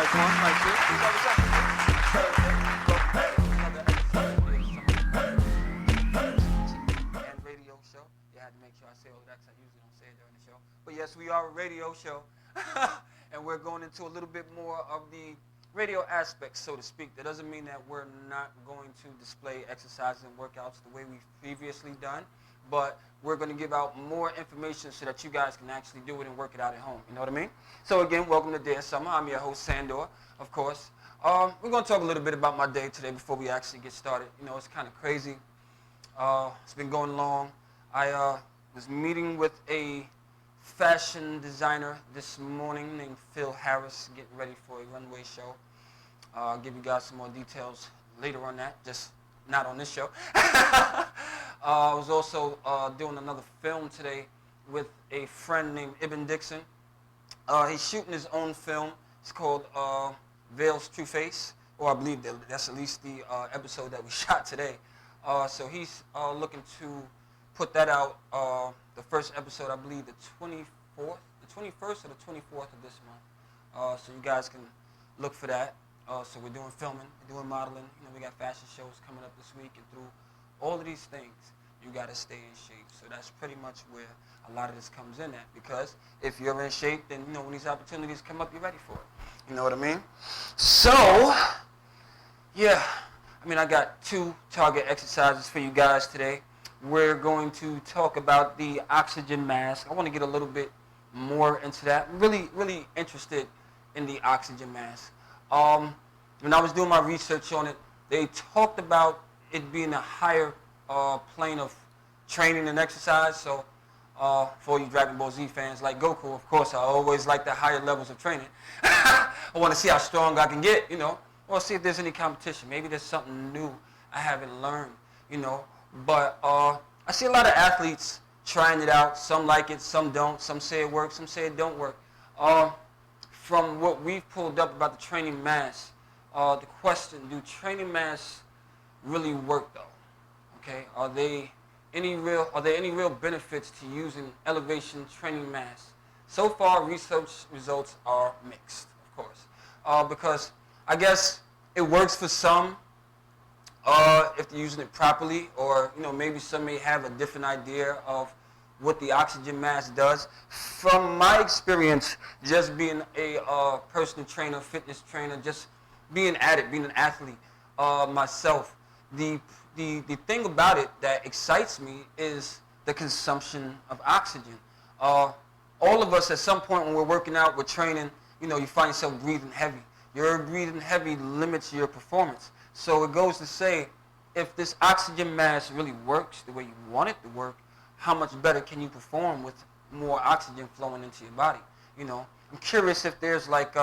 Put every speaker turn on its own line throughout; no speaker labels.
Nice one, nice shit. And radio show. You had to make sure I say all that because I usually don't say it during the show. But yes, we are a radio show. And we're going into a little bit more of the radio aspects, so to speak. That doesn't mean that we're not going to display exercises and workouts the way we've previously done, but we're going to give out more information so that you guys can actually do it and work it out at home. You know what I mean? So again, welcome to Dear Summer. I'm your host, Sandor, of course. We're going to talk a little bit about my day today before we actually get started. You know, it's kind of crazy. It's been going long. I was meeting with a fashion designer this morning named Phil Harris, getting ready for a runway show. I'll give you guys some more details later on that, just not on this show. I was also doing another film today with a friend named Ibn Dixon. He's shooting his own film. It's called Vale's True Face, or I believe that's at least the episode that we shot today. So he's looking to put that out, the first episode, I believe, the 21st or the 24th of this month. So you guys can look for that. So we're doing filming, we're doing modeling. You know, we got fashion shows coming up this week, and through all of these things, you got to stay in shape. So that's pretty much where a lot of this comes in at. Because if you're in shape, then you know when these opportunities come up, you're ready for it. You know what I mean? So, yeah. I mean, I got 2 target exercises for you guys today. We're going to talk about the oxygen mask. I want to get a little bit more into that. I'm really interested in the oxygen mask. When I was doing my research on it, they talked about it being a higher plane of training and exercise. So for you Dragon Ball Z fans like Goku, of course, I always like the higher levels of training. I want to see how strong I can get, you know. Or see if there's any competition. Maybe there's something new I haven't learned, you know. But I see a lot of athletes trying it out. Some like it, some don't. Some say it works, some say it don't work. From what we've pulled up about the training masks, the question, do training masks really work though? Okay, are there any real benefits to using elevation training masks? So far, research results are mixed, of course, because I guess it works for some if they're using it properly, or you know, maybe some may have a different idea of what the oxygen mask does. From my experience, just being a personal trainer, fitness trainer, just being at it, being an athlete myself, the thing about it that excites me is the consumption of oxygen. All of us at some point when we're working out, we're training, you know, you find yourself breathing heavy. Your breathing heavy limits your performance. So it goes to say, if this oxygen mask really works the way you want it to work, how much better can you perform with more oxygen flowing into your body? You know, I'm curious if there's like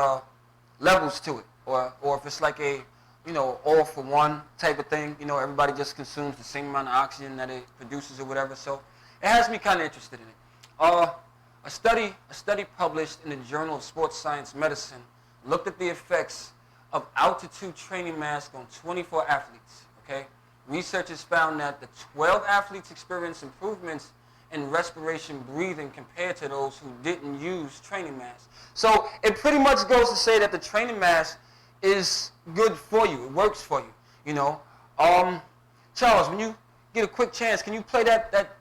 levels to it, or if it's like a, you know, all for one type of thing. You know, everybody just consumes the same amount of oxygen that it produces or whatever. So it has me kind of interested in it. A study published in the Journal of Sports Science Medicine looked at the effects of altitude training masks on 24 athletes. Okay, researchers found that the 12 athletes experienced improvements in respiration breathing compared to those who didn't use training masks. So it pretty much goes to say that the training mask is good for you. It works for you. You know, Charles, when you get a quick chance, can you play that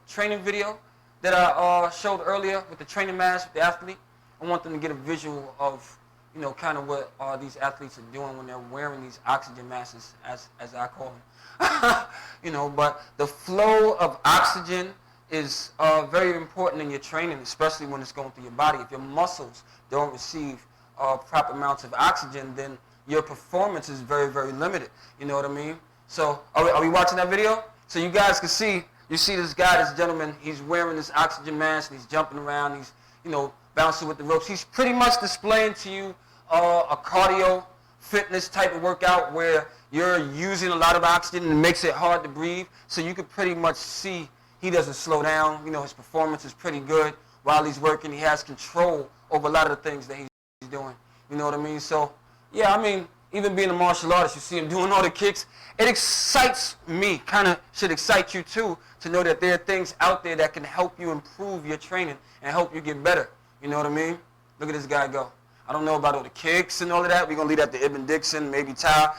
training video that I showed earlier with the training mask with the athlete? I want them to get a visual of, you know, kind of what these athletes are doing when they're wearing these oxygen masks, as I call them. You know, but the flow of oxygen is very important in your training, especially when it's going through your body. If your muscles don't receive proper amounts of oxygen, then your performance is very, very limited. You know what I mean? So are we watching that video? So you guys can see, you see this guy, this gentleman, he's wearing this oxygen mask, and he's jumping around, he's, you know, bouncing with the ropes. He's pretty much displaying to you a cardio fitness type of workout where you're using a lot of oxygen and it makes it hard to breathe. So you can pretty much see he doesn't slow down. You know, his performance is pretty good while he's working. He has control over a lot of the things that he's doing. You know what I mean? So, yeah, I mean, even being a martial artist, you see him doing all the kicks. It excites me, kind of should excite you too, to know that there are things out there that can help you improve your training and help you get better. You know what I mean? Look at this guy go. I don't know about all the kicks and all of that. We're going to leave that to Ibn Dixon, maybe Ty.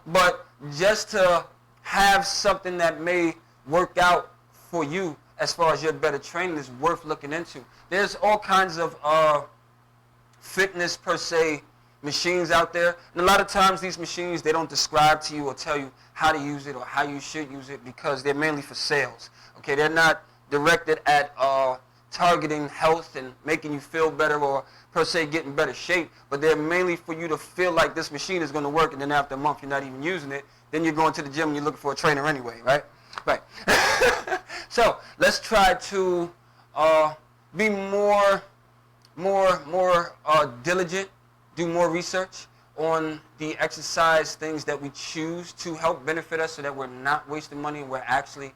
But just to have something that may work out for you as far as your better training is worth looking into. There's all kinds of fitness per se machines out there, and a lot of times these machines, they don't describe to you or tell you how to use it or how you should use it because they're mainly for sales. Okay, they're not directed at targeting health and making you feel better or per se getting better shape, but they're mainly for you to feel like this machine is going to work, and then after a month you're not even using it, then you're going to the gym and you're looking for a trainer anyway, right? Right. So let's try to be more diligent, do more research on the exercise things that we choose to help benefit us so that we're not wasting money and we're actually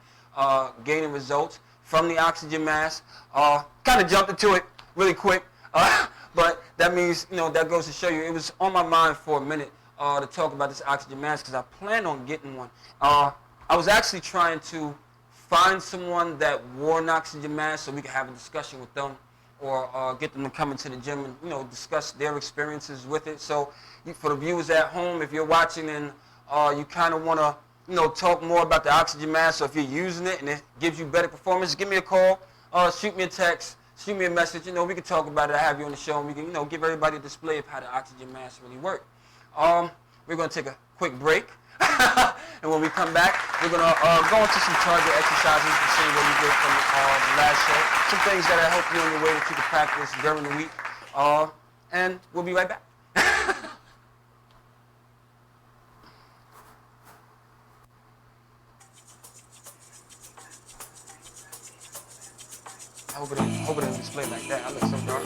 gaining results from the oxygen mask. Kind of jumped into it really quick, but that means, that goes to show you, it was on my mind for a minute to talk about this oxygen mask because I plan on getting one. I was actually trying to find someone that wore an oxygen mask so we could have a discussion with them or get them to come into the gym and, discuss their experiences with it. So for the viewers at home, if you're watching and you kind of want to, talk more about the oxygen mask, so if you're using it and it gives you better performance, give me a call, shoot me a text, shoot me a message. We can talk about it. I have you on the show and we can, give everybody a display of how the oxygen mask really work. We're going to take a quick break. And when we come back, we're going to go into some target exercises to see what we did from the last show. Some things that will help you on your way to the practice during the week. And we'll be right back. I hope it doesn't display like that. I look so dark.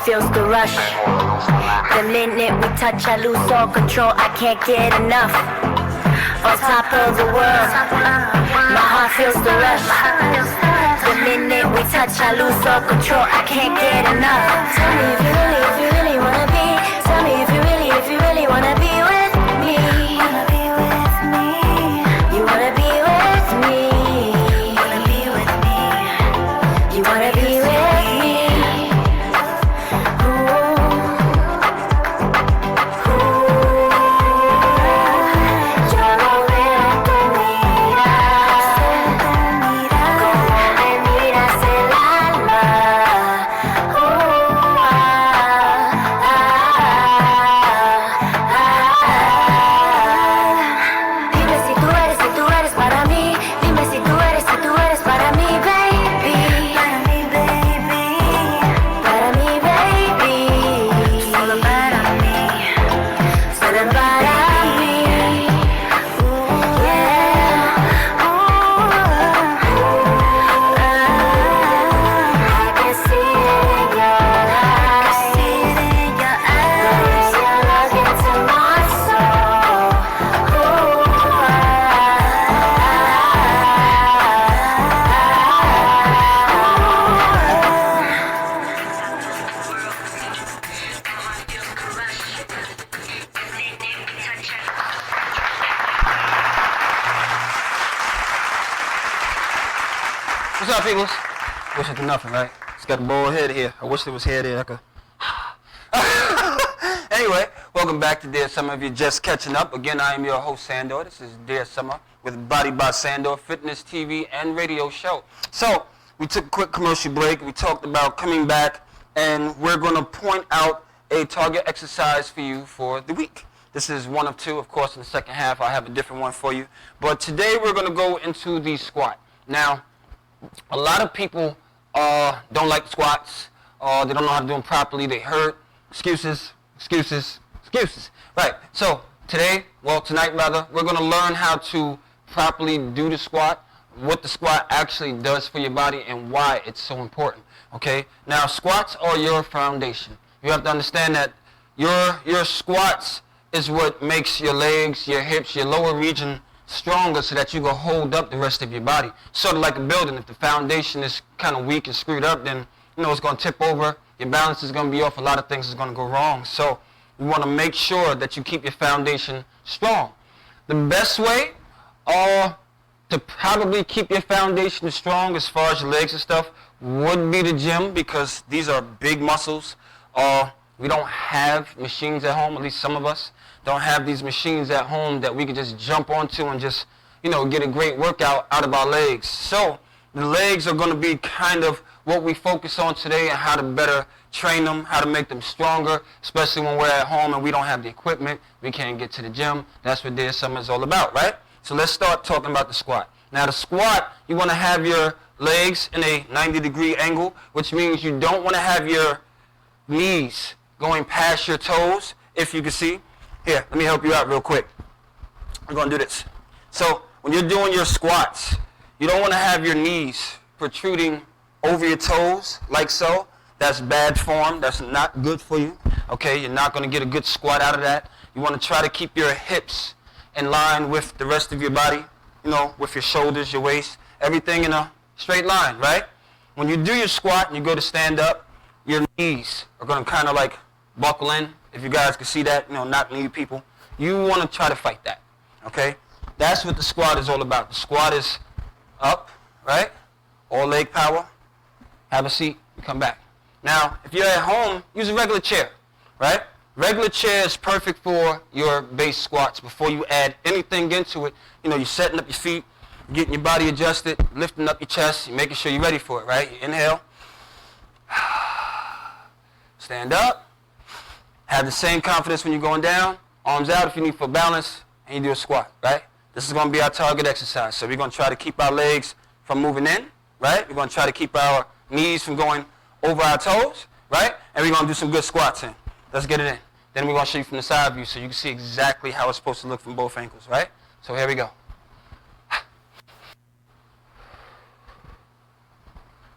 Feels the rush. The minute we touch, I lose all control. I can't get enough. On top of the world, my heart feels the rush. The minute we touch, I lose all control. I can't get enough. Tell me if you really wanna be. Tell me if you really wanna be with me. Wanna be with me. You wanna be with me. Wanna be with me. You wanna be with me.
What's up, peoples? Wish I could nothing, right? It's got a bald head here. I wish there was hair there. I could. Anyway, welcome back to Dear Summer. If you're just catching up, again, I am your host, Sandor. This is Dear Summer with Body by Sandor, fitness, TV, and radio show. So, we took a quick commercial break. We talked about coming back, and we're going to point out a target exercise for you for the week. This is one of two. Of course, in the second half, I'll have a different one for you. But today, we're going to go into the squat. Now, a lot of people don't like squats. They don't know how to do them properly. They hurt. Excuses. Right. So tonight, rather, we're going to learn how to properly do the squat, what the squat actually does for your body, and why it's so important. Okay. Now, squats are your foundation. You have to understand that your squats is what makes your legs, your hips, your lower region stronger, so that you can hold up the rest of your body. Sort of like a building. If the foundation is kind of weak and screwed up, then it's going to tip over. Your balance is going to be off. A lot of things is going to go wrong. So you want to make sure that you keep your foundation strong. The best way to probably keep your foundation strong as far as your legs and stuff would be the gym, because these are big muscles. We don't have machines at home, at least some of us don't have these machines at home that we can just jump onto and just, get a great workout out of our legs. So the legs are going to be kind of what we focus on today, and how to better train them, how to make them stronger, especially when we're at home and we don't have the equipment, we can't get to the gym. That's what Dear Summer is all about, right? So let's start talking about the squat. Now the squat, you want to have your legs in a 90-degree angle, which means you don't want to have your knees going past your toes, if you can see. Here, let me help you out real quick. I'm going to do this. So when you're doing your squats, you don't want to have your knees protruding over your toes like so. That's bad form. That's not good for you. Okay, you're not going to get a good squat out of that. You want to try to keep your hips in line with the rest of your body, with your shoulders, your waist, everything in a straight line, right? When you do your squat and you go to stand up, your knees are going to kind of like buckle in. If you guys can see that, not knee people. You want to try to fight that, okay? That's what the squat is all about. The squat is up, right? All leg power. Have a seat and come back. Now, if you're at home, use a regular chair, right? Regular chair is perfect for your base squats. Before you add anything into it, you're setting up your feet, getting your body adjusted, lifting up your chest, you're making sure you're ready for it, right? You inhale. Stand up. Have the same confidence when you're going down. Arms out if you need for balance, and you do a squat, right? This is going to be our target exercise. So we're going to try to keep our legs from moving in, right? We're going to try to keep our knees from going over our toes, right? And we're going to do some good squats in. Let's get it in. Then we're going to show you from the side view so you can see exactly how it's supposed to look from both ankles, right? So here we go.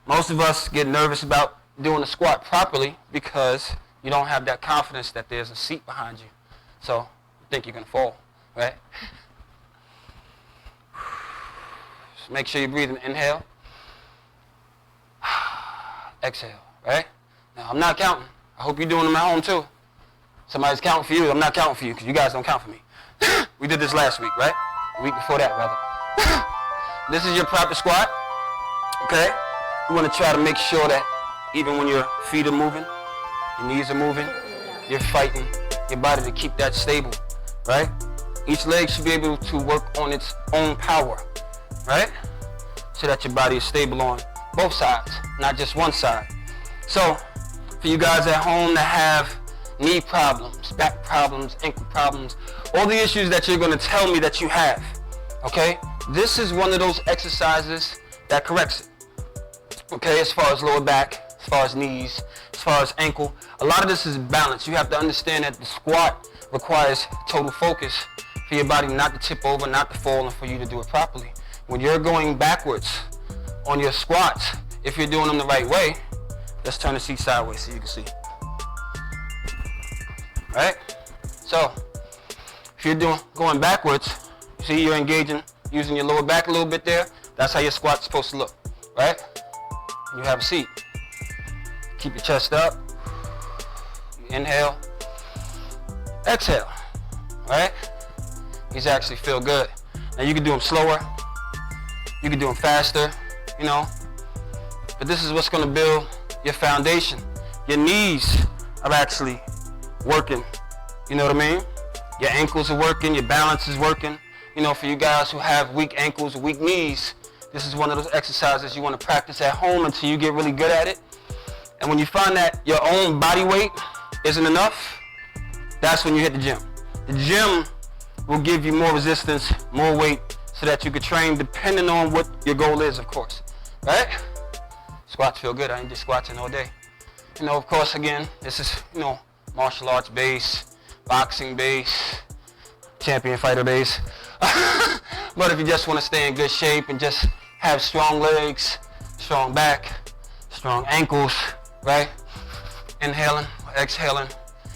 Most of us get nervous about doing a squat properly because you don't have that confidence that there's a seat behind you. So you think you're going to fall, right? Just make sure you're breathing. Inhale. Exhale, right? Now, I'm not counting. I hope you're doing them at home, too. Somebody's counting for you. I'm not counting for you because you guys don't count for me. We did this last week, right? The week before that, rather. This is your proper squat, okay? You want to try to make sure that even when your feet are moving, your knees are moving, you're fighting your body to keep that stable, right? Each leg should be able to work on its own power, right? So that your body is stable on both sides, not just one side. So, for you guys at home that have knee problems, back problems, ankle problems, all the issues that you're going to tell me that you have, okay? This is one of those exercises that corrects it, okay? As far as lower back, as far as knees, as far as ankle, a lot of this is balance. You have to understand that the squat requires total focus for your body not to tip over, not to fall, and for you to do it properly. When you're going backwards on your squats, if you're doing them the right way, let's turn the seat sideways so you can see. Right? So, if you're going backwards, see you're engaging, using your lower back a little bit there. That's how your squat's supposed to look, right? You have a seat. Keep your chest up. You inhale. Exhale, right? These actually feel good. Now you can do them slower. You can do them faster, but this is what's going to build your foundation. Your knees are actually working. You know what I mean? Your ankles are working, your balance is working. You know, for you guys who have weak ankles or weak knees, this is one of those exercises you want to practice at home until you get really good at it. And when you find that your own body weight isn't enough, that's when you hit the gym. The gym will give you more resistance, more weight, so that you can train depending on what your goal is, of course. Right? Squats feel good. I ain't just squatting all day. You know, of course, again, this is, you know, martial arts base, boxing base, champion fighter base. But if you just want to stay in good shape and just have strong legs, strong back, strong ankles, right? Inhaling, exhaling,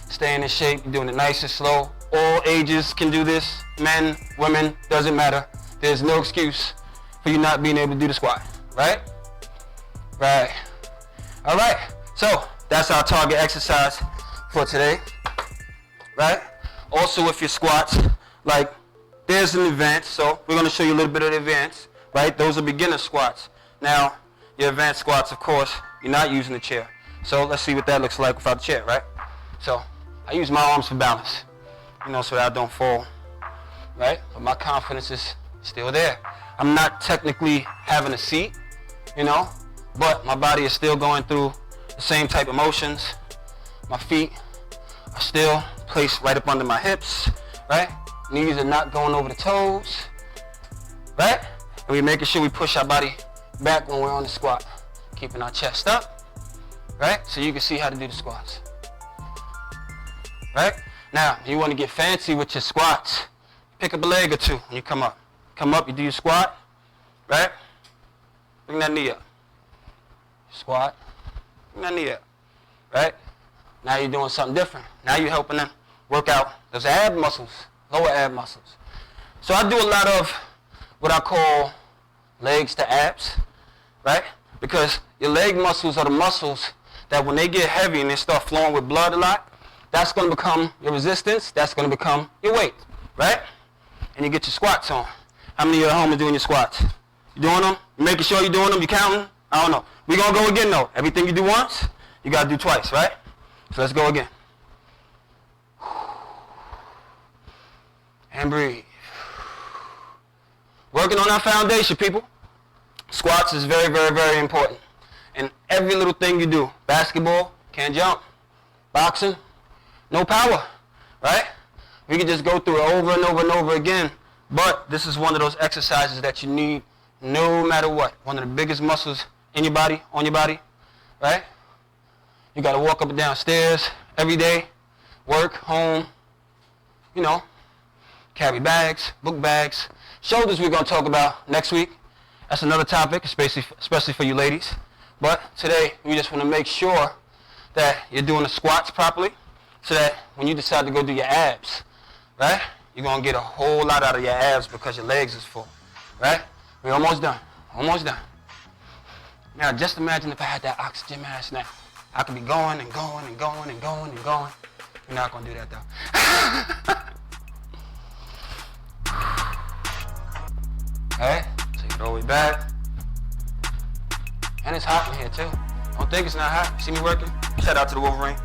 staying in shape, you're doing it nice and slow. All ages can do this, men, women, doesn't matter. There's no excuse for you not being able to do the squat, right? Right. All right, so that's our target exercise for today, right? Also with your squats, like there's an advance, so we're gonna show you a little bit of the advance, right? Those are beginner squats. Now, your advanced squats, of course, you're not using the chair. So let's see what that looks like without the chair, right? So I use my arms for balance, you know, so that I don't fall, right? But my confidence is still there. I'm not technically having a seat, you know, but my body is still going through the same type of motions. My feet are still placed right up under my hips, right? Knees are not going over the toes, right? And we're making sure we push our body back when we're on the squat, keeping our chest up, right? So you can see how to do the squats, right? Now, you want to get fancy with your squats. Pick up a leg or two when you come up. Come up, you do your squat, right? Bring that knee up. Squat, bring that knee up, right? Now you're doing something different. Now you're helping them work out those ab muscles, lower ab muscles. So I do a lot of what I call legs to abs, right? Because your leg muscles are the muscles that when they get heavy and they start flowing with blood a lot, that's going to become your resistance, that's going to become your weight, right? And you get your squats on. How many of you at home are doing your squats? You doing them? You making sure you're doing them? You counting? I don't know. We're going to go again though. Everything you do once, you got to do twice, right? So let's go again. And breathe. Working on our foundation, people. Squats is very, very, very important. And every little thing you do. Basketball, can't jump. Boxing, no power, right? We can just go through it over and over and over again. But this is one of those exercises that you need no matter what. One of the biggest muscles in your body, on your body, right? You got to walk up and down stairs every day, work, home, you know, carry bags, book bags. Shoulders we're going to talk about next week. That's another topic, especially for you ladies. But today, we just want to make sure that you're doing the squats properly so that when you decide to go do your abs, right, you're going to get a whole lot out of your abs because your legs is full, right? We're almost done, almost done. Now, just imagine if I had that oxygen mask now. I could be going and going and going and going and going. You're not going to do that, though. All right, take it all the way back. And it's hot in here, too. Don't think it's not hot. See me working? Shout out to the Wolverine.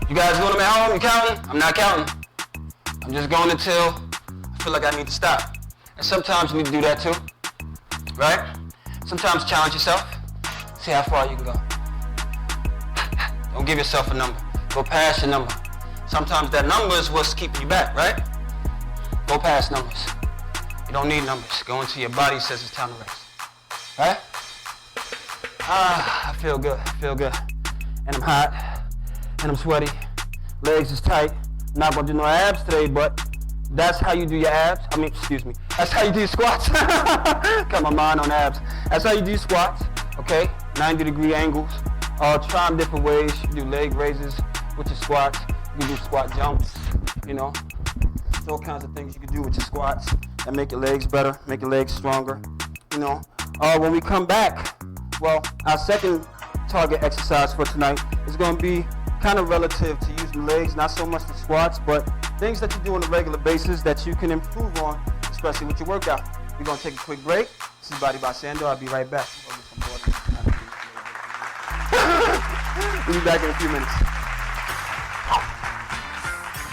You guys doing them at home? You counting? I'm not counting. I'm just going until I feel like I need to stop. And sometimes you need to do that too, right? Sometimes challenge yourself. See how far you can go. Don't give yourself a number. Go past your number. Sometimes that number is what's keeping you back, right? Go past numbers. You don't need numbers. Go until your body says it's time to rest, right? I feel good, I feel good. And I'm hot, and I'm sweaty. Legs is tight. I'm not gonna do no abs today, but that's how you do your abs. That's how you do your squats. Got my mind on abs. That's how you do squats, okay? 90-degree angles. Try them different ways. You do leg raises with your squats. You do squat jumps, you know. There's all kinds of things you can do with your squats that make your legs better, make your legs stronger, you know. When we come back, well, our second target exercise for tonight is going to be kind of relative to using legs, not so much the squats, but things that you do on a regular basis that you can improve on, especially with your workout. We're going to take a quick break. This is Body by Sandor. I'll be right back. We'll be back in a few minutes.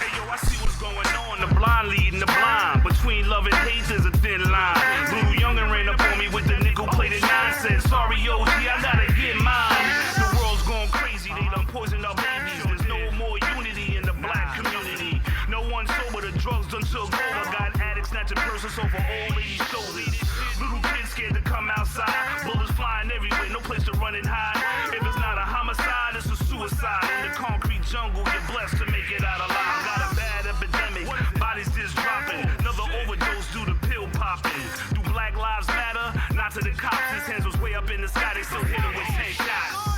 Hey yo, I see what's going on. The blind leading the blind. Between love and hate there's a thin line. Little youngin' ran up on me with the nickel-plated nonsense. Sorry, OG, I gotta get mine. The world's going crazy. They done poisoned our babies. There's no more unity in the black community. No one sober. The drugs done took over. Got addicts snatching purses off of old ladies' shoulders. Little kids scared to come outside. Bullets flying everywhere. No place to run and hide. If it's not a homicide, it's a suicide. In the concrete jungle, you're blessed to make it out alive. Got a bad epidemic. Bodies just dropping. Another overdose due to pill popping. Do Black Lives Matter? Not to the cops. His hands was way up in the sky. They still hit him with 10 shots.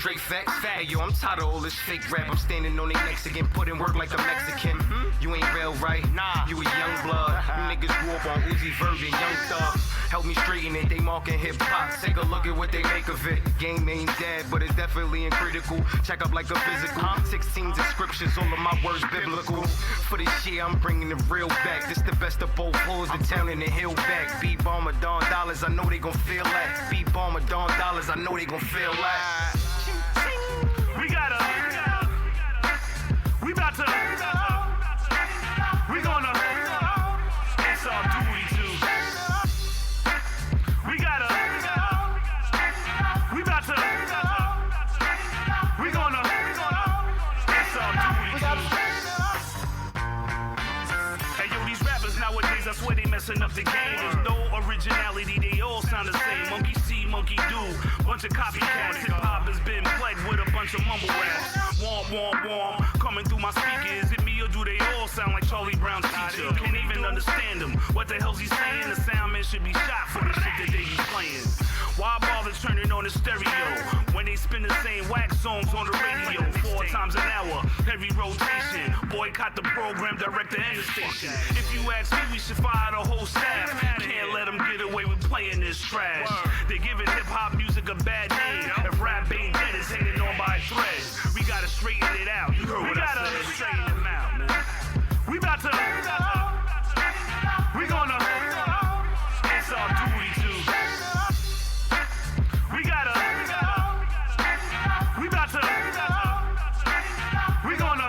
Straight facts, fat. Yo, I'm tired of all this fake rap. I'm standing on their necks again, putting work like a Mexican. You ain't real, right? Nah, you a young blood. You niggas grew up on Uzi Vert and Young Thug. Help me straighten it, they marking hip-hop. Take a look at what they make of it. Game ain't dead, but it's definitely in critical. Check up like a physical. 16 descriptions, all of my words biblical. For this year, I'm bringing the real back. This the best of both worlds, the town and the hill back. Beat Bomber, Don Dollars, I know they gon' feel that. Beat Bomber, Don Dollars, I know they gon' feel that.
We about to, we gonna, it's our duty to. We gotta, we about to, we gonna, it's our duty to. Hey yo, these rappers nowadays, I swear they messing up the game. There's no originality, they all sound the same. Monkey see, monkey do, bunch of copycats. Hip hop has been plagued with a bunch of mumble raps. Womp, womp, womp, coming through my speakers. Is it me or do they all sound like Charlie Brown's teacher? Can't even understand him. What the hell's he saying? The sound man should be shot for the shit that they be playing. Why bother turning on the stereo when they spin the same wax songs on the radio 4 times an hour, heavy rotation? Boycott the program, director and the station. If you ask me, we should fire the whole staff. Can't let them get away with playing this trash. They're giving hip-hop music a bad name. If rap ain't dead, it's hated on by threads. We gotta straighten it out. You heard what I said. Straighten them out, man. We about to, we gonna, it's our duty to. We gotta, we about to, we gonna,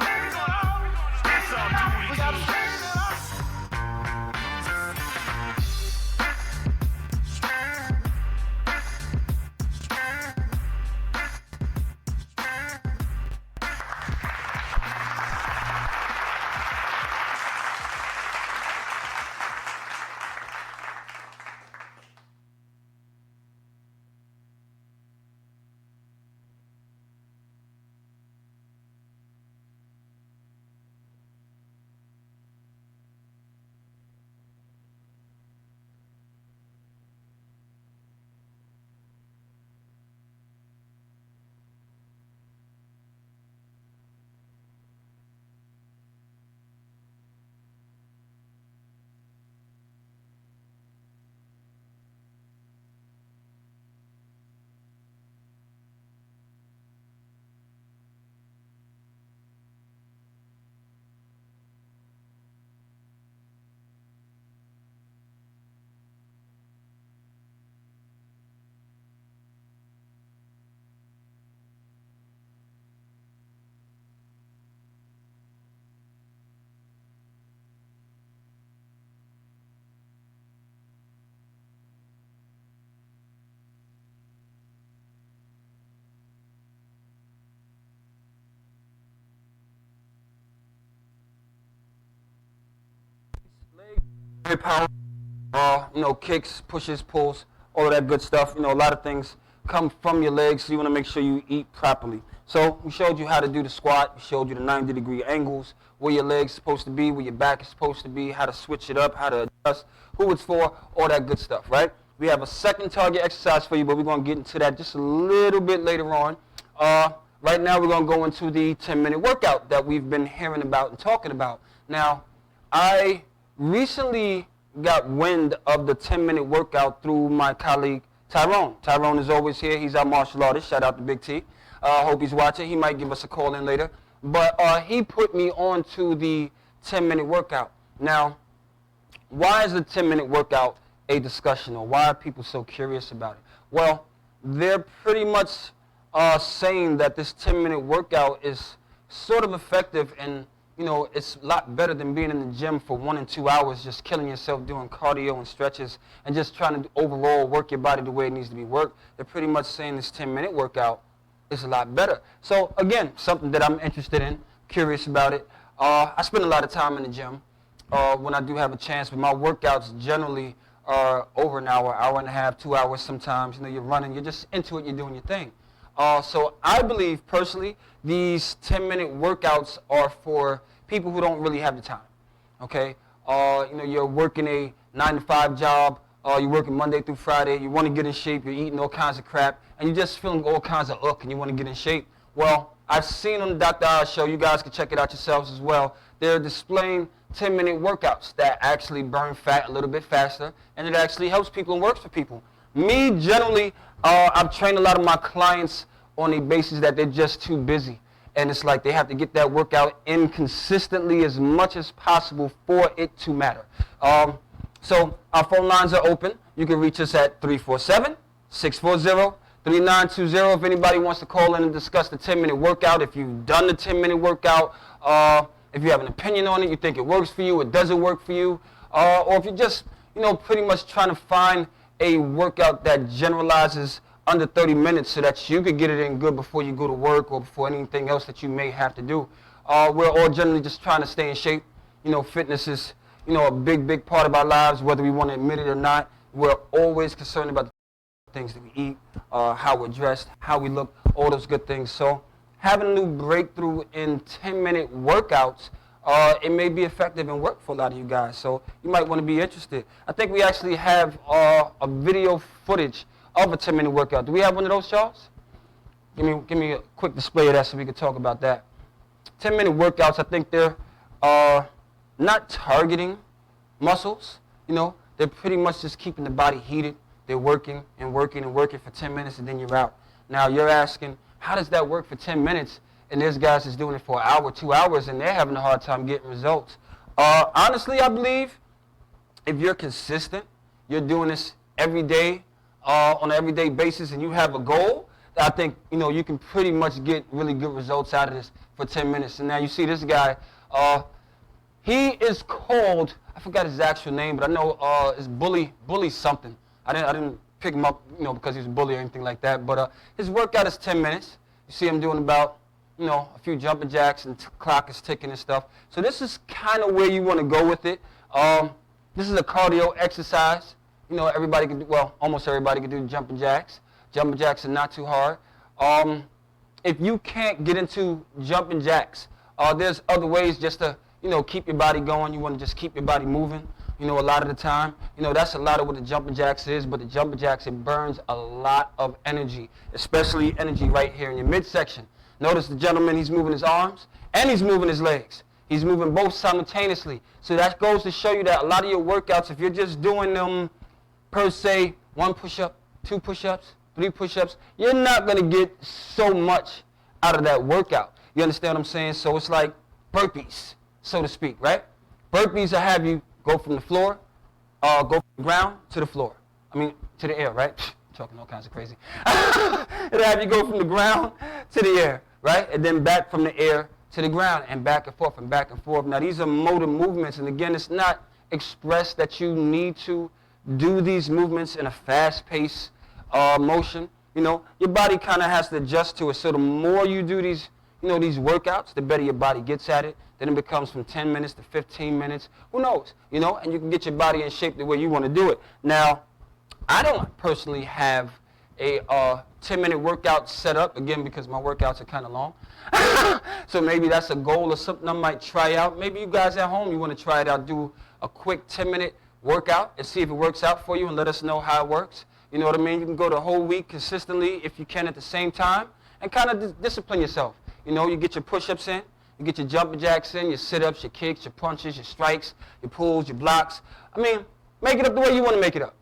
it's our duty to.
Very powerful, kicks, pushes, pulls, all of that good stuff. A lot of things come from your legs, so you want to make sure you eat properly. So we showed you how to do the squat. We showed you the 90-degree angles, where your legs supposed to be, where your back is supposed to be, how to switch it up, how to adjust, who it's for, all that good stuff, right? We have a second target exercise for you, but we're going to get into that just a little bit later on. right now we're going to go into the 10-minute workout that we've been hearing about and talking about. Now, I recently got wind of the 10-minute workout through my colleague Tyrone. Tyrone is always here. He's our martial artist. Shout out to Big T. I hope he's watching. He might give us a call in later. But he put me on to the 10-minute workout. Now, why is the 10-minute workout a discussion, or why are people so curious about it? Well, they're pretty much saying that this 10-minute workout is sort of effective, and it's a lot better than being in the gym for 1 and 2 hours, just killing yourself doing cardio and stretches and just trying to overall work your body the way it needs to be worked. They're pretty much saying this 10-minute workout is a lot better. So again, something that I'm interested in, curious about it. I spend a lot of time in the gym when I do have a chance, but my workouts generally are over an hour and a half, 2 hours sometimes. You're running, you're just into it, you're doing your thing. So I believe personally these 10-minute workouts are for people who don't really have the time. Okay, you're working a 9-to-5 job, you're working Monday through Friday, you want to get in shape, you're eating all kinds of crap, and you're just feeling all kinds of and you want to get in shape. Well, I've seen on the Dr. Oz show, you guys can check it out yourselves as well, they're displaying 10-minute workouts that actually burn fat a little bit faster, and it actually helps people and works for people. Me, generally, I've trained a lot of my clients on a basis that they're just too busy. And it's like they have to get that workout in consistently as much as possible for it to matter. So our phone lines are open. You can reach us at 347-640-3920 if anybody wants to call in and discuss the 10-minute workout. If you've done the 10-minute workout, if you have an opinion on it, you think it works for you, it doesn't work for you, or if you're just, pretty much trying to find a workout that generalizes under 30 minutes so that you could get it in good before you go to work or before anything else that you may have to do. We're all generally just trying to stay in shape. Fitness is, a big part of our lives, whether we want to admit it or not. We're always concerned about the things that we eat, how we're dressed, how we look, all those good things. So having a new breakthrough in 10-minute workouts, it may be effective and work for a lot of you guys. So you might want to be interested. I think we actually have a video footage of a 10-minute workout. Do we have one of those, Charles? Give me a quick display of that so we can talk about that. 10-minute workouts, I think they're not targeting muscles. They're pretty much just keeping the body heated. They're working and working and working for 10 minutes and then you're out. Now you're asking, how does that work for 10 minutes? And there's guys that's doing it for an hour, 2 hours, and they're having a hard time getting results. Honestly, I believe if you're consistent, you're doing this every day, on an everyday basis, and you have a goal, I think you can pretty much get really good results out of this for 10 minutes. And now you see this guy, he is called, I forgot his actual name, but I know it's Bully something. I didn't pick him up because he's a bully or anything like that, but his workout is 10 minutes. You see him doing about a few jumping jacks, and clock is ticking and stuff. So this is kind of where you want to go with it. This is a cardio exercise. Everybody can do, well, almost everybody can do jumping jacks. Jumping jacks are not too hard. If you can't get into jumping jacks, there's other ways just to, keep your body going. You want to just keep your body moving, a lot of the time. That's a lot of what the jumping jacks is, but the jumping jacks, it burns a lot of energy, especially energy right here in your midsection. Notice the gentleman, he's moving his arms and he's moving his legs. He's moving both simultaneously. So that goes to show you that a lot of your workouts, if you're just doing them per se, 1 push-up, 2 push-ups, 3 push-ups, you're not going to get so much out of that workout. You understand what I'm saying? So it's like burpees, so to speak, right? Burpees will have you go from the floor, go from the ground to the floor. To the air, right? Talking all kinds of crazy. It'll have you go from the ground to the air, right? And then back from the air to the ground and back and forth and back and forth. Now, these are motor movements, and again, it's not expressed that you need to do these movements in a fast-paced motion. Your body kind of has to adjust to it. So the more you do these, these workouts, the better your body gets at it. Then it becomes from 10 minutes to 15 minutes. Who knows? And you can get your body in shape the way you want to do it. Now, I don't personally have a 10-minute workout set up, again, because my workouts are kind of long. So maybe that's a goal or something I might try out. Maybe you guys at home, you want to try it out, do a quick 10-minute workout and see if it works out for you and let us know how it works. You know what I mean? You can go the whole week consistently if you can at the same time and kind of discipline yourself. You know, you get your push-ups in, you get your jumping jacks in, your sit-ups, your kicks, your punches, your strikes, your pulls, your blocks. I mean, make it up the way you want to make it up.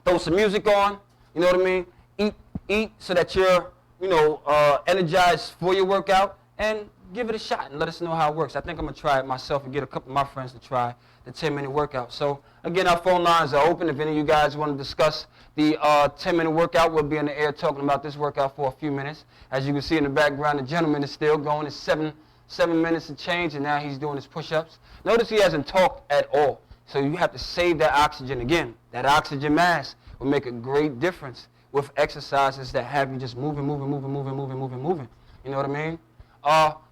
Throw some music on, you know what I mean? Eat so that you're, you know, energized for your workout, and give it a shot and let us know how it works. I think I'm going to try it myself and get a couple of my friends to try the 10-minute workout. So, again, our phone lines are open. If any of you guys want to discuss the 10-minute workout, we'll be in the air talking about this workout for a few minutes. As you can see in the background, the gentleman is still going. It's 7 minutes and change, and now he's doing his push-ups. Notice he hasn't talked at all. So you have to save that oxygen. Again, that oxygen mask will make a great difference with exercises that have you just moving. You know what I mean?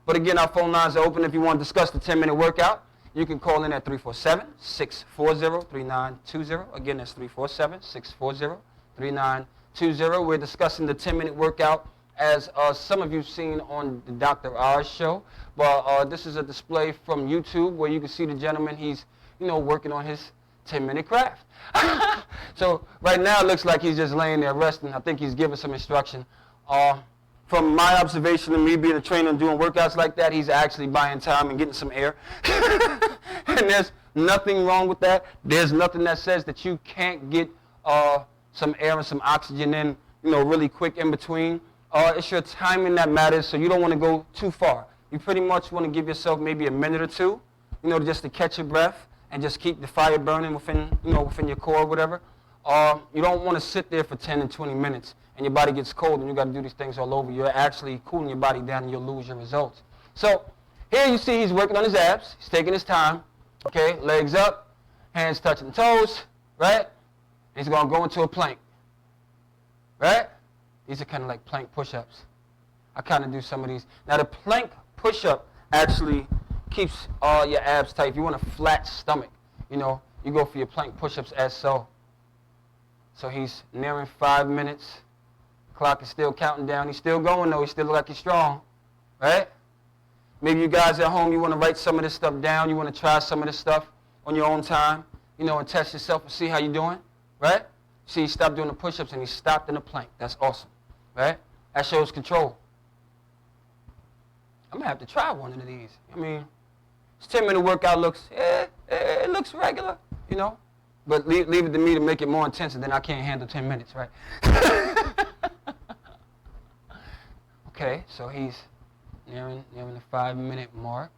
But again, our phone lines are open. If you want to discuss the 10-minute workout, you can call in at 347-640-3920. Again, that's 347-640-3920. We're discussing the 10-minute workout, as some of you have seen on the Dr. Oz show. But this is a display from YouTube where you can see the gentleman. He's, you know, working on his 10-minute craft. So right now it looks like he's just laying there resting. I think he's giving some instruction. From my observation of me being a trainer and doing workouts like that, he's actually buying time and getting some air. And there's nothing wrong with that. There's nothing that says that you can't get some air and some oxygen in, you know, really quick in between. It's your timing that matters, so you don't want to go too far. You pretty much want to give yourself maybe a minute or two, you know, just to catch your breath and just keep the fire burning within your core or whatever. You don't want to sit there for 10 and 20 minutes and your body gets cold and you got to do these things all over. You're actually cooling your body down and you'll lose your results. So here you see he's working on his abs. He's taking his time. Okay, legs up, hands touching toes, right? And he's going to go into a plank, right? These are kind of like plank push-ups. I kind of do some of these. Now the plank push-up actually keeps your abs tight. If you want a flat stomach, you know, you go for your plank push-ups as so. So he's nearing 5 minutes. Clock is still counting down. He's still going though. He still look like he's strong, right? Maybe you guys at home, you want to write some of this stuff down. You want to try some of this stuff on your own time, you know, and test yourself and see how you're doing, right? See, he stopped doing the push-ups and he stopped in the plank. That's awesome, right? That shows control. I'm going to have to try one of these. I mean, this 10-minute workout looks, it looks regular, you know. But leave it to me to make it more intense, and then I can't handle 10 minutes, right? Okay, so he's nearing the 5-minute mark.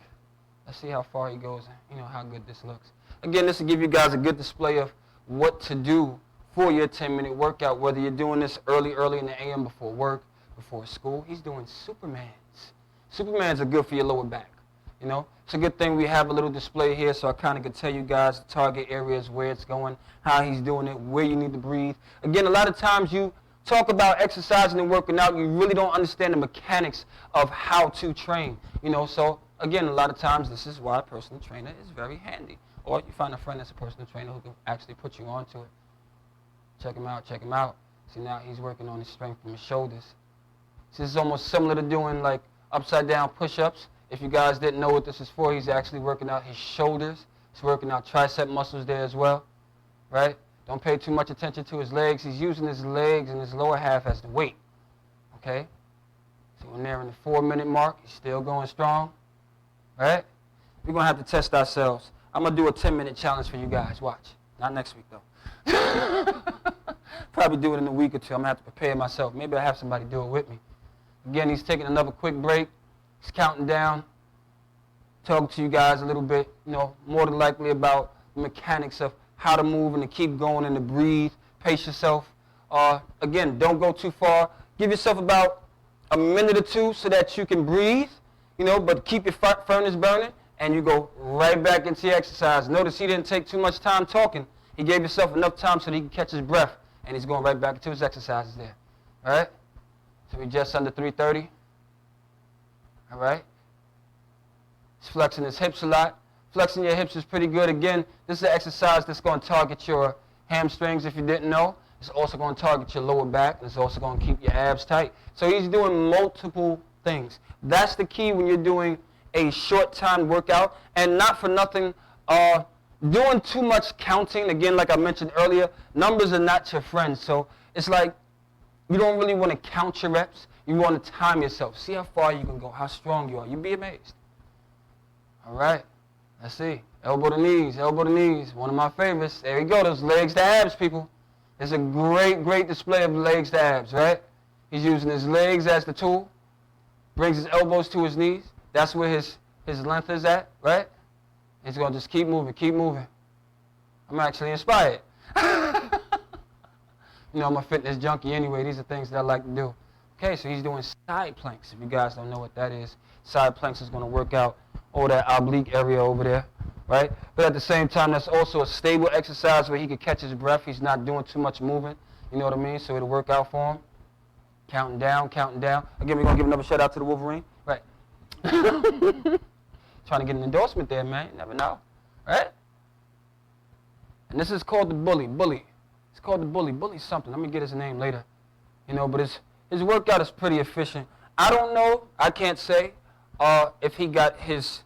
Let's see how far he goes, you know, how good this looks. Again, this will give you guys a good display of what to do for your 10-minute workout, whether you're doing this early in the AM before work, before school. He's doing Supermans. Supermans are good for your lower back, you know. It's a good thing we have a little display here so I kind of can tell you guys the target areas, where it's going, how he's doing it, where you need to breathe. Again, a lot of times you talk about exercising and working out, you really don't understand the mechanics of how to train, you know. So, again, a lot of times this is why a personal trainer is very handy. Or you find a friend that's a personal trainer who can actually put you onto it. Check him out. See, now he's working on his strength from his shoulders. See, this is almost similar to doing like upside down push-ups. If you guys didn't know what this is for, he's actually working out his shoulders. He's working out tricep muscles there as well, right? Don't pay too much attention to his legs. He's using his legs and his lower half as the weight, okay? So we're nearing the 4-minute mark. He's still going strong, right? We're going to have to test ourselves. I'm going to do a 10-minute challenge for you guys. Watch. Not next week, though. Probably do it in a week or two. I'm going to have to prepare myself. Maybe I'll have somebody do it with me. Again, he's taking another quick break. He's counting down, talking to you guys a little bit, you know, more than likely about the mechanics of how to move and to keep going and to breathe. Pace yourself. Again, don't go too far. Give yourself about a minute or two so that you can breathe, you know, but keep your furnace burning, and you go right back into your exercise. Notice he didn't take too much time talking. He gave himself enough time so that he can catch his breath, and he's going right back into his exercises there. All right? So we're just under 330. All right? He's flexing his hips a lot. Flexing your hips is pretty good. Again, this is an exercise that's going to target your hamstrings if you didn't know. It's also going to target your lower back, and it's also going to keep your abs tight. So he's doing multiple things. That's the key when you're doing a short time workout, and not for nothing, doing too much counting. Again, like I mentioned earlier, numbers are not your friends. So it's like you don't really want to count your reps. You You want to time yourself. See how far you can go, how strong you are. You'll be amazed. All right. Let's see. Elbow to knees, elbow to knees. One of my favorites. There we go. Those legs to abs, people. It's a great, great display of legs to abs, right? He's using his legs as the tool. Brings his elbows to his knees. That's where his length is at, right? He's going to just keep moving, keep moving. I'm actually inspired. You know, I'm a fitness junkie anyway. These are things that I like to do. Okay, so he's doing side planks. If you guys don't know what that is, side planks is going to work out all that oblique area over there, right? But at the same time, that's also a stable exercise where he can catch his breath. He's not doing too much movement, you know what I mean? So it'll work out for him. Counting down, counting down. Again, we're going to give another shout out to the Wolverine, right? Trying to get an endorsement there, man. You never know, right? And this is called the Bully. Bully. It's called the Bully. Bully's something. Let me get his name later. You know, but his workout is pretty efficient. I don't know. I can't say if he got his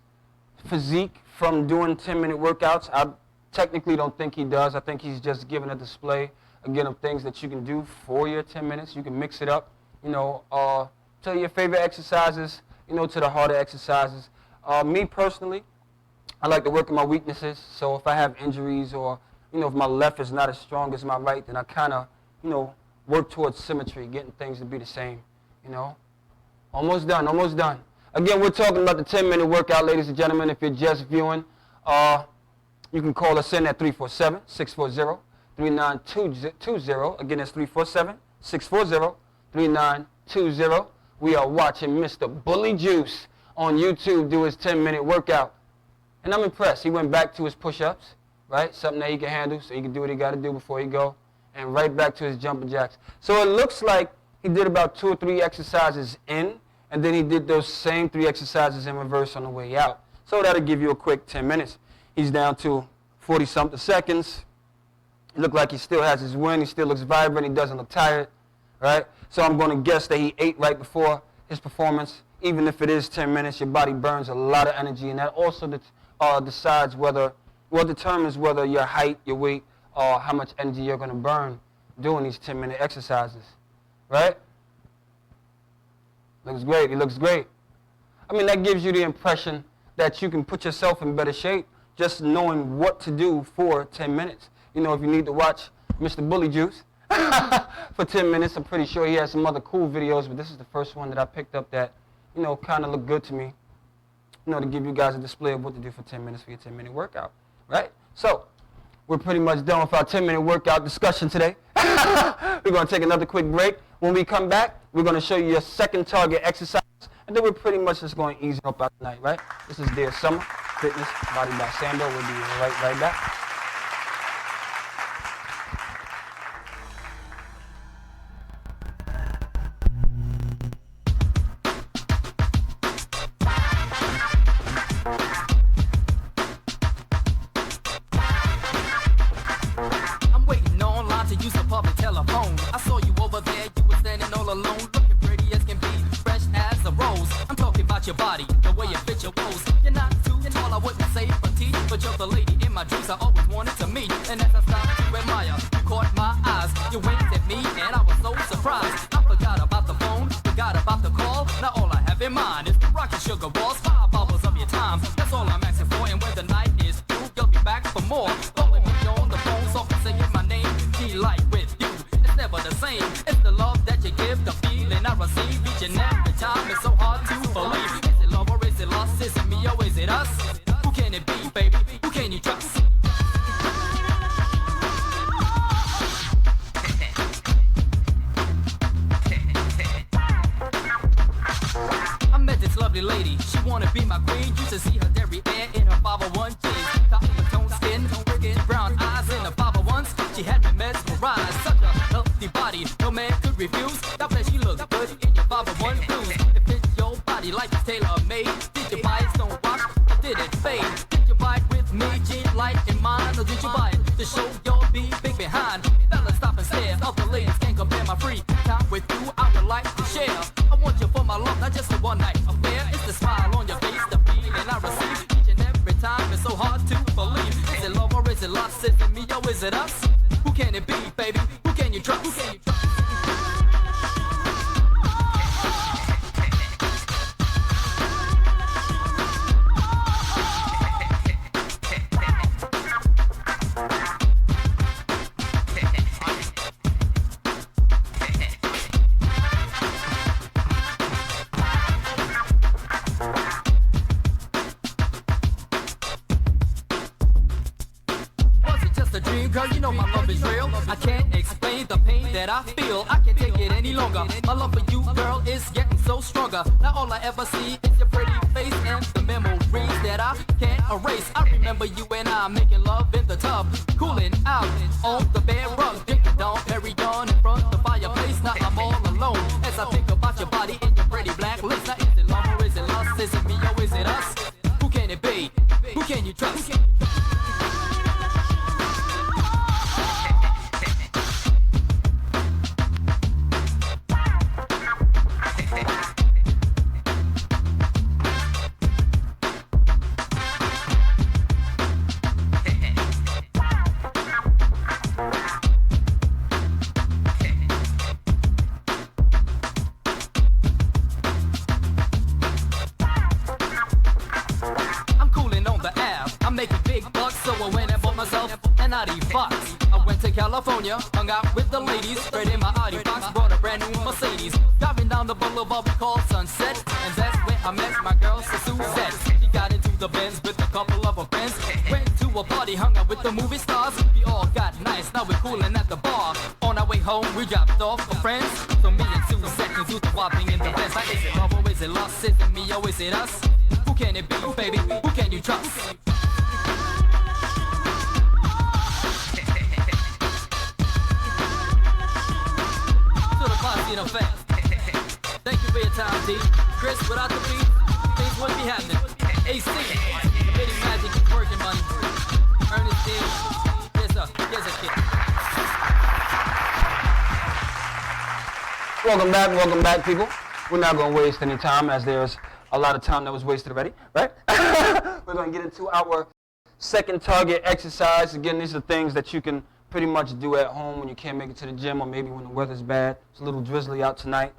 physique from doing 10-minute workouts. I technically don't think he does. I think he's just giving a display, again, of things that you can do for your 10 minutes. You can mix it up, you know, to your favorite exercises, you know, to the harder exercises. Me personally, I like to work on my weaknesses. So if I have injuries or, you know, if my left is not as strong as my right, then I kind of, you know, work towards symmetry, getting things to be the same, you know. Almost done, almost done. Again, we're talking about the 10-minute workout, ladies and gentlemen. If you're just viewing, you can call us in at 347-640-3920. Again, that's 347-640-3920. We are watching Mr. Bully Juice on YouTube do his 10-minute workout. And I'm impressed. He went back to his push-ups, right? Something that he can handle, so he can do what he got to do before he go. And right back to his jumping jacks. So it looks like he did about 2 or 3 exercises in, and then he did those same 3 exercises in reverse on the way out. So that'll give you a quick 10 minutes. He's down to 40-something seconds. It looks like he still has his wind. He still looks vibrant. He doesn't look tired, right? So I'm going to guess that he ate right before his performance. Even if it is 10 minutes, your body burns a lot of energy, and that also decides determines whether your height, your weight, or how much energy you're going to burn doing these 10-minute exercises, right? Looks great. He looks great. I mean, that gives you the impression that you can put yourself in better shape just knowing what to do for 10 minutes. You know, if you need to watch Mr. Bully Juice for 10 minutes, I'm pretty sure he has some other cool videos, but this is the first one that I picked up that, you know, kind of looked good to me, you know, to give you guys a display of what to do for 10 minutes for your 10-minute workout, right? So, we're pretty much done with our 10-minute workout discussion today. We're going to take another quick break. When we come back, we're going to show you your second target exercise, and then we're pretty much just going to ease up our night, right? This is Dear Summer, Fitness, Body by Sandor. We'll be right back.
Your body, the way it fits your pose. You're not too tall, I wouldn't say petite, but you're the lady in my dreams I always wanted to meet. And as I started to admire, you caught my eyes. You winked at me and I was so surprised. I forgot about the phone, forgot about the call. Now all I have in mind is the rocket sugar balls, 5 hours of your time. That's all I'm asking for, and when the night is through, you'll be back for more. Calling me on the phone, softly saying my name. Delight with you, it's never the same. It's the love that you give, the feeling I receive each and every time. It's so hard to believe. Is it love or is it lust? Is it me or is it us? Who can it be, baby? Who can you trust? I met this lovely lady. She wanna be my queen. Used to see her derriere in her 501 jeans. Cotton tone skin, wicked brown eyes in her 501s. She had me mesmerized. Such a healthy body, no man could refuse. God bless, you look good in your 501 blues. If it's your body like it's tailor-made, did you buy it stone wash or did it fade? Did you buy it with me, jean light in mind, or did you buy it to show your big behind? Fellas, stop and stare. Other ladies can't compare my free time with you. I would like to share. I want you for my love, not just a one-night affair. It's the smile on your face, the feeling I receive each and every time. It's so hard to believe. Is it love or is it lust? Is it me or is it us? Who can it be, baby? Who can you trust? Who can you trust? love is real. I can't explain the pain that I feel. I can't take it any longer. My love for you, girl, is getting so stronger. Now all I ever see is your pretty face and the memories that I can't erase. I remember you and I making love in the tub, cooling out on the bed rug, drinking Dom Perignon in front of the fireplace. Now I'm all alone as I think about your body and your pretty black lips. Now is it love or is it lust? Is it me or is it us? Who can it be? Who can you trust? I went to California, hung out with the ladies, straight in my Audi box, brought a brand new Mercedes. Driving down the boulevard we call Sunset, and that's where I met my girl, Suzette. She got into the Benz with a couple of her friends, went to a party, hung out with the movie stars. We all got nice, now we're coolin' at the bar. On our way home, we dropped off for friends, so me and Suzette can do the whopping in the Benz. Like, is it love or is it lust? Is it me or is it us? Who can it be, baby? Who can you trust? Thank you for your time, D. Chris, without the beat, things wouldn't be happening. AC, Committee Magic is working money. Ernestine, yes sir, here's a kid.
Welcome back, people. We're not going to waste any time, as there's a lot of time that was wasted already, right? We're going to get into our second target exercise. Again, these are things that you can pretty much do at home when you can't make it to the gym, or maybe when the weather's bad. It's a little drizzly out tonight.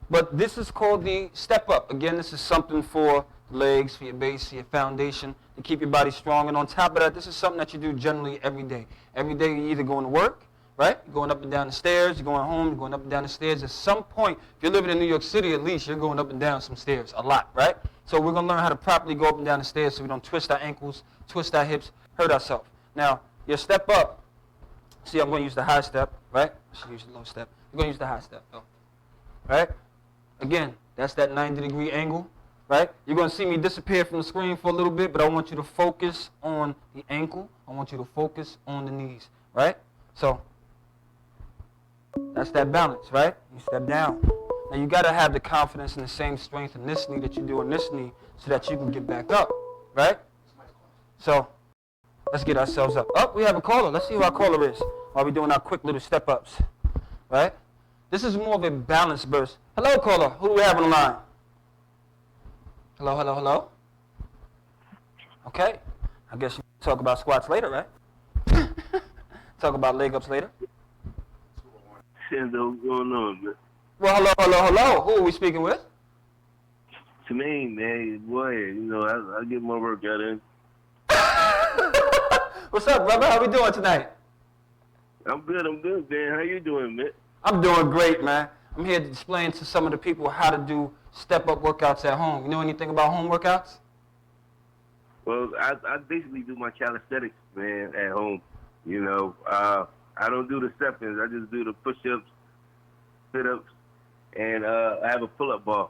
But this is called the step up. Again, this is something for legs, for your base, for your foundation, to keep your body strong. And on top of that, this is something that you do generally every day. Every day you're either going to work, right? You're going up and down the stairs, you're going home, you're going up and down the stairs. At some point, if you're living in New York City, at least you're going up and down some stairs a lot, right? So we're going to learn how to properly go up and down the stairs so we don't twist our ankles, twist our hips, hurt ourselves. Now, your step up, see, I'm going to use the high step, right? I should use the low step. You're going to use the high step, though, right? Again, that's that 90-degree angle, right? You're going to see me disappear from the screen for a little bit, but I want you to focus on the ankle. I want you to focus on the knees, right? So that's that balance, right? You step down. Now, you got to have the confidence and the same strength in this knee that you do in this knee so that you can get back up, right? So let's get ourselves up. Oh, we have a caller. Let's see who our caller is while we're doing our quick little step-ups, right? This is more of a balance burst. Hello, caller. Who do we have on the line? Hello? Okay. I guess you talk about squats later, right? Talk about leg ups later.
Sandor, what's going on, man?
Well, hello. Who are we speaking with?
To me, man, boy, I get my workout in.
What's up, brother? How we doing tonight?
I'm good, man. How you doing, man?
I'm doing great, man. I'm here to explain to some of the people how to do step-up workouts at home. You know anything about home workouts?
Well, I basically do my calisthenics, man, at home. I don't do the step-ins. I just do the push-ups, sit-ups, and I have a pull-up bar.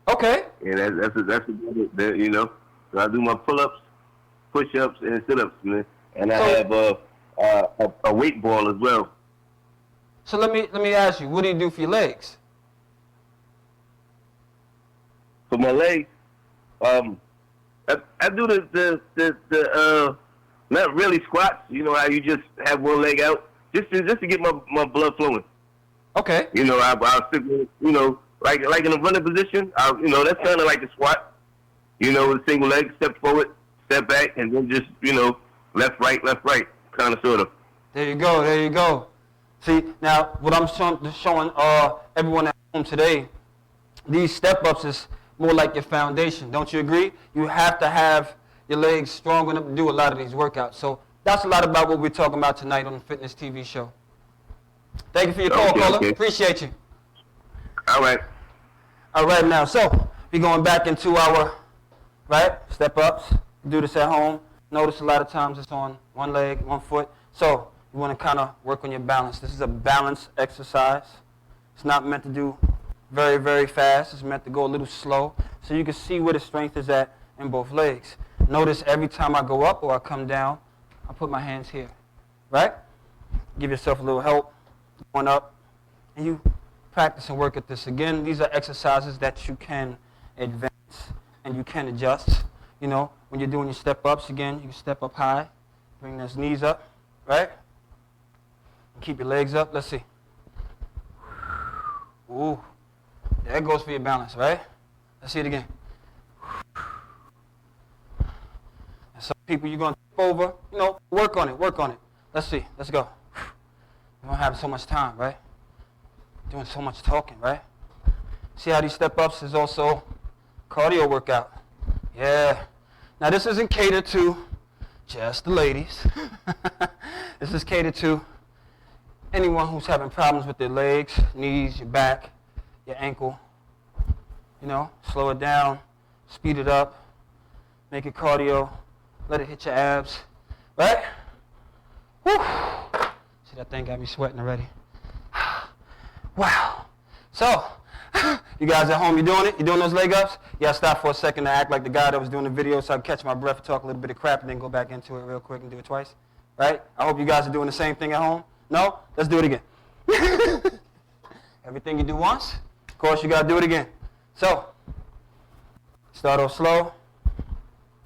Okay.
And that's So I do my pull-ups, push-ups, and sit-ups, man. And I have a weight ball as well.
So let me ask you, what do you do for your legs?
For my legs, I do the not really squats. You know how you just have one leg out, just to get my blood flowing.
Okay.
I'll stick with, like in a running position. That's kind of like a squat. With a single leg, step forward, step back, and then just left, right, kind of, sort of.
There you go. See, now what I'm showing everyone at home today, these step-ups is more like your foundation. Don't you agree? You have to have your legs strong enough to do a lot of these workouts. So that's a lot about what we're talking about tonight on the Fitness TV show. Thank you for your call, caller.
Okay.
Appreciate you.
All right.
All right, now, so we're going back into our, step-ups. Do this at home. Notice a lot of times it's on one leg, one foot. So You want to kind of work on your balance. This is a balance exercise. It's not meant to do very, very fast. It's meant to go a little slow so you can see where the strength is at in both legs. Notice every time I go up or I come down, I put my hands here, right? Give yourself a little help going up, and you practice and work at this. Again, these are exercises that you can advance and you can adjust. You know, when you're doing your step-ups, again, you can step up high, bring those knees up, right? And keep your legs up. Let's see. Ooh, there goes for your balance, right? Let's see it again. And some people you're going to tip over, you know, work on it. Let's see, let's go. You don't have so much time, right? Doing so much talking, right? See how these step-ups is also cardio workout. Yeah. Now this isn't catered to just the ladies. This is catered to anyone who's having problems with their legs, knees, your back, your ankle. You know, slow it down, speed it up, make it cardio, let it hit your abs, right? Whew. See, that thing got me sweating already. Wow. So, you guys at home, you doing it? You doing those leg ups? Yeah, stop for a second to act like the guy that was doing the video so I can catch my breath and talk a little bit of crap and then go back into it real quick and do it twice. Right? I hope you guys are doing the same thing at home. No? Let's do it again. Everything you do once, of course you got to do it again. So, start off slow.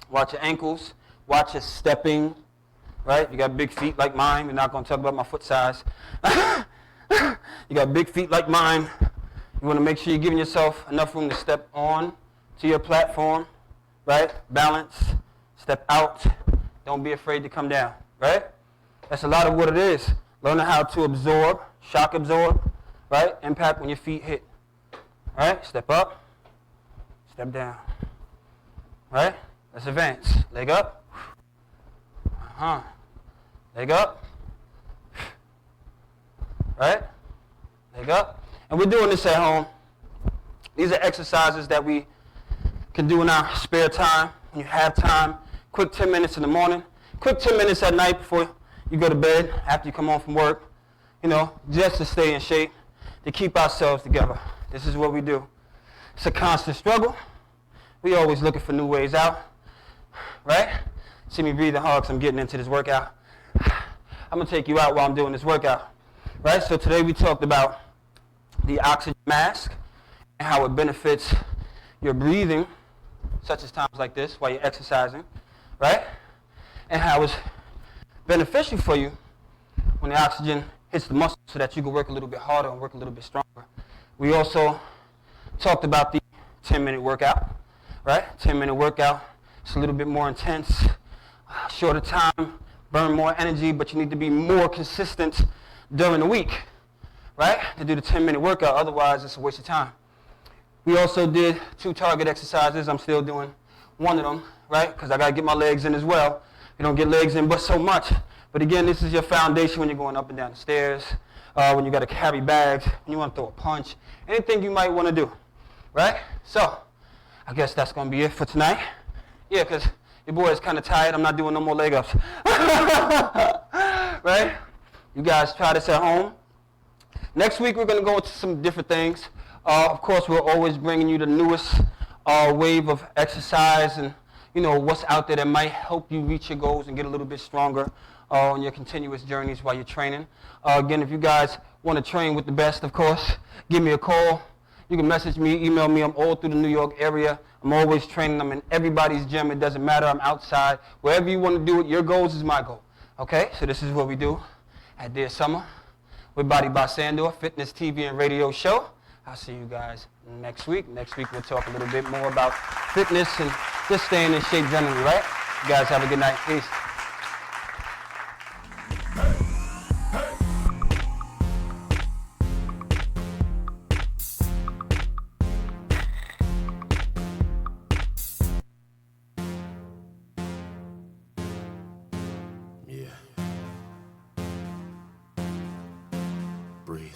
Watch your ankles. Watch your stepping. Right? You got big feet like mine. We're not going to talk about my foot size. You got big feet like mine. You want to make sure you're giving yourself enough room to step on to your platform, right? Balance, step out. Don't be afraid to come down, right? That's a lot of what it is. Learning how to absorb, shock absorb, right? Impact when your feet hit, right? Step up, step down, right? Let's advance. Leg up, leg up, right? Leg up. And we're doing this at home. These are exercises that we can do in our spare time. When you have time, quick 10 minutes in the morning, quick 10 minutes at night before you go to bed, after you come home from work, you know, just to stay in shape, to keep ourselves together. This is what we do. It's a constant struggle. We always looking for new ways out, right? See me breathing hard because I'm getting into this workout. I'm going to take you out while I'm doing this workout, right? So today we talked about the oxygen mask and how it benefits your breathing, such as times like this while you're exercising, right? And how it's beneficial for you when the oxygen hits the muscle so that you can work a little bit harder and work a little bit stronger. We also talked about the 10-minute workout, right? 10-minute workout. It's a little bit more intense, shorter time, burn more energy, but you need to be more consistent during the week, right, to do the 10-minute workout. Otherwise, it's a waste of time. We also did 2 target exercises. I'm still doing one of them, right, because I got to get my legs in as well. You don't get legs in but so much. But again, this is your foundation when you're going up and down the stairs, when you got to carry bags, when you want to throw a punch, anything you might want to do, right? So, I guess that's going to be it for tonight. Yeah, because your boy is kind of tired. I'm not doing no more leg ups. Right? You guys try this at home. Next week, we're going to go into some different things. Of course, we're always bringing you the newest wave of exercise and, you know, what's out there that might help you reach your goals and get a little bit stronger on your continuous journeys while you're training. Again, if you guys want to train with the best, of course, give me a call. You can message me, email me. I'm all through the New York area. I'm always training. I'm in everybody's gym. It doesn't matter. I'm outside. Wherever you want to do it, your goals is my goal. Okay? So this is what we do at Dear Summer with Body by Sandor, fitness, TV, and radio show. I'll see you guys next week. Next week, we'll talk a little bit more about fitness and just staying in shape generally, right? You guys have a good night. Peace.
Breathe.